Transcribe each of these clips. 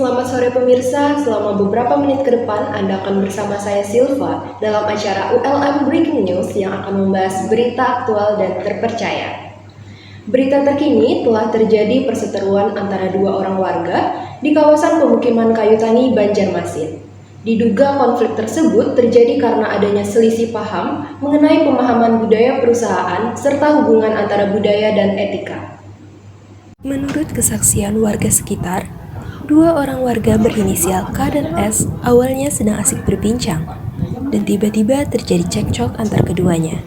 Selamat sore pemirsa, selama beberapa menit ke depan Anda akan bersama saya Silva dalam acara ULM Breaking News yang akan membahas berita aktual dan terpercaya. Berita terkini telah terjadi perseteruan antara dua orang warga di kawasan pemukiman kayu tani Banjarmasin. Diduga konflik tersebut terjadi karena adanya selisih paham mengenai pemahaman budaya perusahaan serta hubungan antara budaya dan etika. Menurut kesaksian warga sekitar, dua orang warga berinisial K dan S awalnya sedang asik berbincang, dan tiba-tiba terjadi cekcok antar keduanya.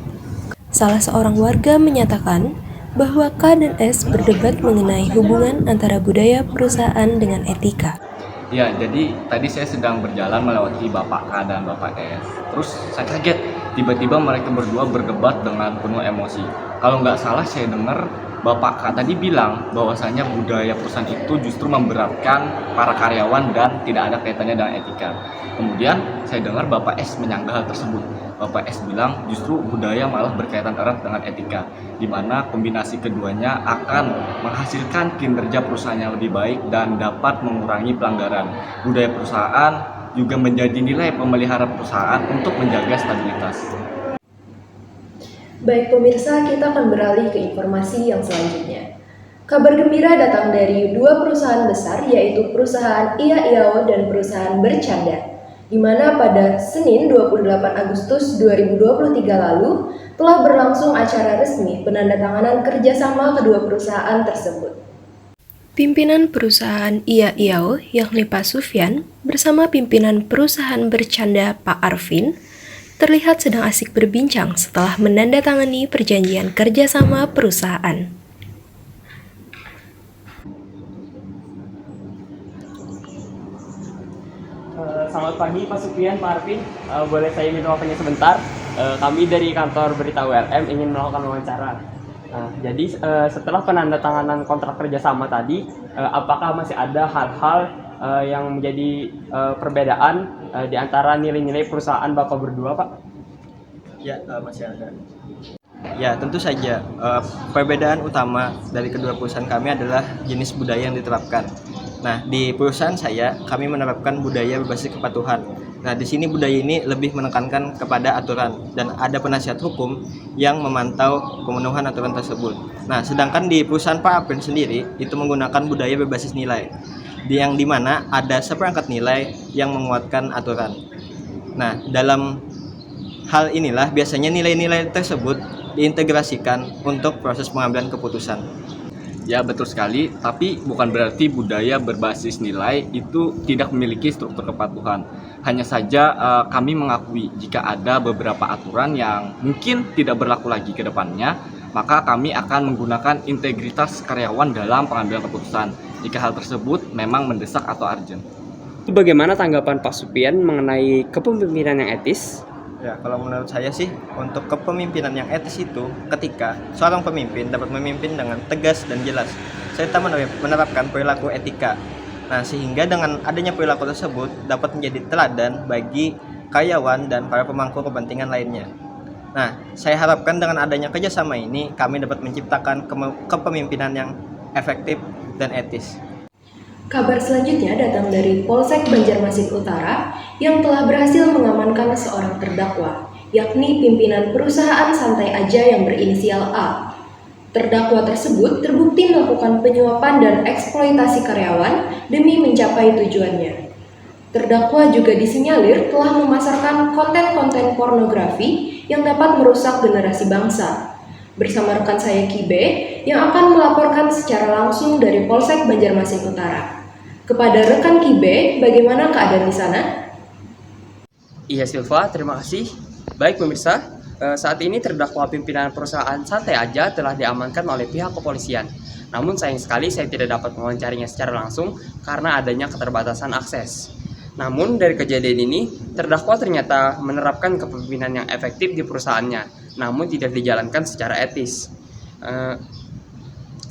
Salah seorang warga menyatakan bahwa K dan S berdebat mengenai hubungan antara budaya perusahaan dengan etika. Ya, jadi tadi saya sedang berjalan melewati Bapak K dan Bapak S. Terus saya kaget, tiba-tiba mereka berdua berdebat dengan penuh emosi. Kalau nggak salah saya dengar Bapak K tadi bilang bahwasanya budaya perusahaan itu justru memberatkan para karyawan dan tidak ada kaitannya dengan etika. Kemudian saya dengar Bapak S menyanggah hal tersebut. Bapak S bilang justru budaya malah berkaitan erat dengan etika, di mana kombinasi keduanya akan menghasilkan kinerja perusahaan yang lebih baik dan dapat mengurangi pelanggaran. Budaya perusahaan juga menjadi nilai pemelihara perusahaan untuk menjaga stabilitas. Baik pemirsa, kita akan beralih ke informasi yang selanjutnya. Kabar gembira datang dari dua perusahaan besar, yaitu perusahaan Iya Iao dan perusahaan Bercanda, di mana pada Senin 28 Agustus 2023 lalu telah berlangsung acara resmi penandatanganan kerjasama kedua perusahaan tersebut. Pimpinan perusahaan Iya Iao, yakni Pak Sufyan, bersama pimpinan perusahaan Bercanda Pak Arvin, terlihat sedang asik berbincang setelah menandatangani perjanjian kerjasama perusahaan. Selamat pagi Pak Sufyan, Pak Arvin. Boleh saya minta waktunya sebentar? Kami dari kantor berita ULM ingin melakukan wawancara. Jadi setelah penandatanganan kontrak kerjasama tadi, apakah masih ada hal-hal yang menjadi perbedaan di antara nilai-nilai perusahaan Bapak berdua, Pak? Ya, masih ada. Ya, tentu saja. Perbedaan utama dari kedua perusahaan kami adalah jenis budaya yang diterapkan. Nah, di perusahaan saya, kami menerapkan budaya berbasis kepatuhan. Nah, di sini budaya ini lebih menekankan kepada aturan dan ada penasihat hukum yang memantau pemenuhan aturan tersebut. Nah, sedangkan di perusahaan Pak Aprin sendiri itu menggunakan budaya berbasis nilai, yang dimana ada seperangkat nilai yang menguatkan aturan. Nah, dalam hal inilah biasanya nilai-nilai tersebut diintegrasikan untuk proses pengambilan keputusan. Ya, betul sekali, tapi bukan berarti budaya berbasis nilai itu tidak memiliki struktur kepatuhan. Hanya saja kami mengakui jika ada beberapa aturan yang mungkin tidak berlaku lagi ke depannya, maka kami akan menggunakan integritas karyawan dalam pengambilan keputusan jika hal tersebut memang mendesak atau urgent. Bagaimana tanggapan Pak Sufyan mengenai kepemimpinan yang etis? Ya, kalau menurut saya sih, untuk kepemimpinan yang etis itu ketika seorang pemimpin dapat memimpin dengan tegas dan jelas, serta menerapkan perilaku etika. Nah, sehingga dengan adanya perilaku tersebut dapat menjadi teladan bagi karyawan dan para pemangku kepentingan lainnya. Nah, saya harapkan dengan adanya kerjasama ini, kami dapat menciptakan kepemimpinan yang efektif dan etis. Kabar selanjutnya datang dari Polsek Banjarmasin Utara yang telah berhasil mengamankan seorang terdakwa, yakni pimpinan perusahaan Santai Aja yang berinisial A. Terdakwa tersebut terbukti melakukan penyuapan dan eksploitasi karyawan demi mencapai tujuannya. Terdakwa juga disinyalir telah memasarkan konten-konten pornografi yang dapat merusak generasi bangsa. Bersama rekan saya Kibe yang akan melaporkan secara langsung dari Polsek Banjarmasin Utara. Kepada rekan Kibe, bagaimana keadaan di sana? Iya Silva, terima kasih. Baik pemirsa, saat ini terdakwa pimpinan perusahaan Santai Aja telah diamankan oleh pihak kepolisian. Namun sayang sekali saya tidak dapat mewawancarinya secara langsung karena adanya keterbatasan akses. Namun dari kejadian ini, terdakwa ternyata menerapkan kepemimpinan yang efektif di perusahaannya, namun tidak dijalankan secara etis.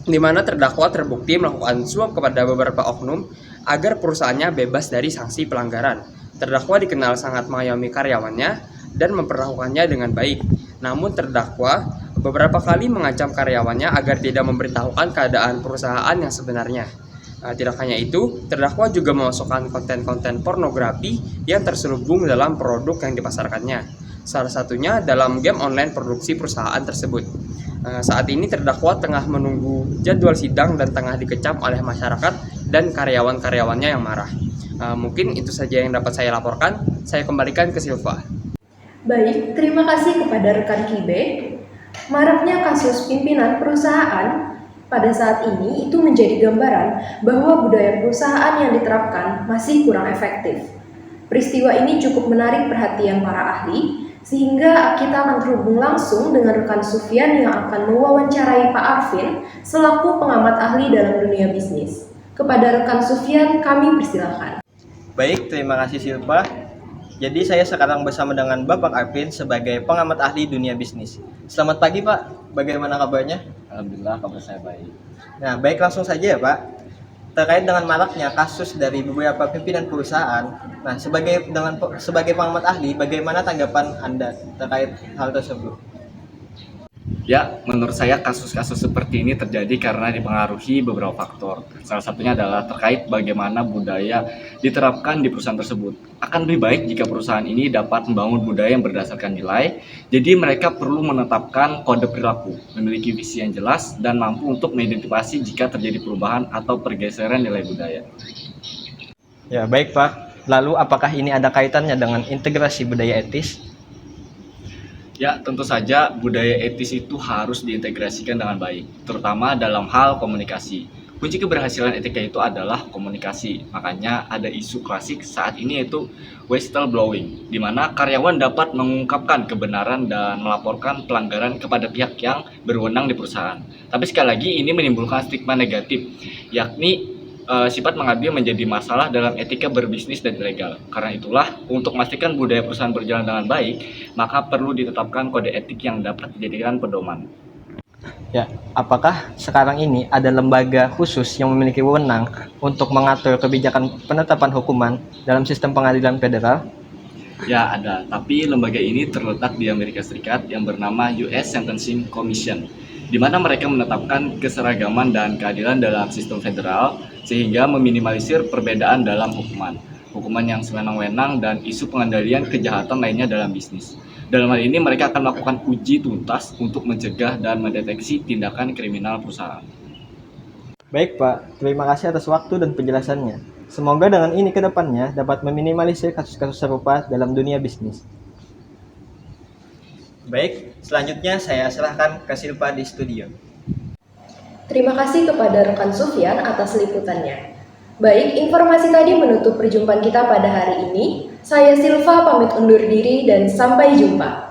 Di mana terdakwa terbukti melakukan suap kepada beberapa oknum agar perusahaannya bebas dari sanksi pelanggaran. Terdakwa dikenal sangat mengayomi karyawannya dan memperlakukannya dengan baik. Namun terdakwa beberapa kali mengancam karyawannya agar tidak memberitahukan keadaan perusahaan yang sebenarnya. Tidak hanya itu, terdakwa juga memasukkan konten-konten pornografi yang terselubung dalam produk yang dipasarkannya. Salah satunya dalam game online produksi perusahaan tersebut. Saat ini terdakwa tengah menunggu jadwal sidang dan tengah dikecam oleh masyarakat dan karyawan-karyawannya yang marah. Mungkin itu saja yang dapat saya laporkan. Saya kembalikan ke Silva. Baik, terima kasih kepada rekan Kibe. Maraknya kasus pimpinan perusahaan pada saat ini itu menjadi gambaran bahwa budaya perusahaan yang diterapkan masih kurang efektif. Peristiwa ini cukup menarik perhatian para ahli, sehingga kita akan terhubung langsung dengan rekan Sufyan yang akan mewawancarai Pak Arvin selaku pengamat ahli dalam dunia bisnis. Kepada rekan Sufyan, kami persilakan. Baik, terima kasih Silva. Jadi saya sekarang bersama dengan Bapak Arvin sebagai pengamat ahli dunia bisnis. Selamat pagi Pak, bagaimana kabarnya? Alhamdulillah kabar saya baik. Nah, baik langsung saja ya Pak. Terkait dengan maraknya kasus dari beberapa pimpinan perusahaan, nah sebagai pengamat ahli, bagaimana tanggapan Anda terkait hal tersebut? Ya, menurut saya kasus-kasus seperti ini terjadi karena dipengaruhi beberapa faktor. Salah satunya adalah terkait bagaimana budaya diterapkan di perusahaan tersebut. Akan lebih baik jika perusahaan ini dapat membangun budaya yang berdasarkan nilai, jadi mereka perlu menetapkan kode perilaku, memiliki visi yang jelas, dan mampu untuk mengidentifikasi jika terjadi perubahan atau pergeseran nilai budaya. Ya, baik Pak. Lalu apakah ini ada kaitannya dengan integrasi budaya etis? Ya, tentu saja budaya etis itu harus diintegrasikan dengan baik, terutama dalam hal komunikasi. Kunci keberhasilan etika itu adalah komunikasi. Makanya ada isu klasik saat ini yaitu whistleblowing, di mana karyawan dapat mengungkapkan kebenaran dan melaporkan pelanggaran kepada pihak yang berwenang di perusahaan. Tapi sekali lagi ini menimbulkan stigma negatif, yakni sifat mengambil menjadi masalah dalam etika berbisnis dan ilegal. Karena itulah, untuk memastikan budaya perusahaan berjalan dengan baik, maka perlu ditetapkan kode etik yang dapat dijadikan pedoman. Ya, apakah sekarang ini ada lembaga khusus yang memiliki wewenang untuk mengatur kebijakan penetapan hukuman dalam sistem pengadilan federal? Ya, ada. Tapi lembaga ini terletak di Amerika Serikat yang bernama US Sentencing Commission, di mana mereka menetapkan keseragaman dan keadilan dalam sistem federal sehingga meminimalisir perbedaan dalam hukuman yang sewenang-wenang dan isu pengendalian kejahatan lainnya dalam bisnis. Dalam hal ini mereka akan melakukan uji tuntas untuk mencegah dan mendeteksi tindakan kriminal perusahaan. Baik Pak, terima kasih atas waktu dan penjelasannya. Semoga dengan ini ke depannya dapat meminimalisir kasus-kasus serupa dalam dunia bisnis. Baik, selanjutnya saya serahkan ke Silva di studio. Terima kasih kepada rekan Sufyan atas liputannya. Baik, informasi tadi menutup perjumpaan kita pada hari ini. Saya Silva pamit undur diri dan sampai jumpa.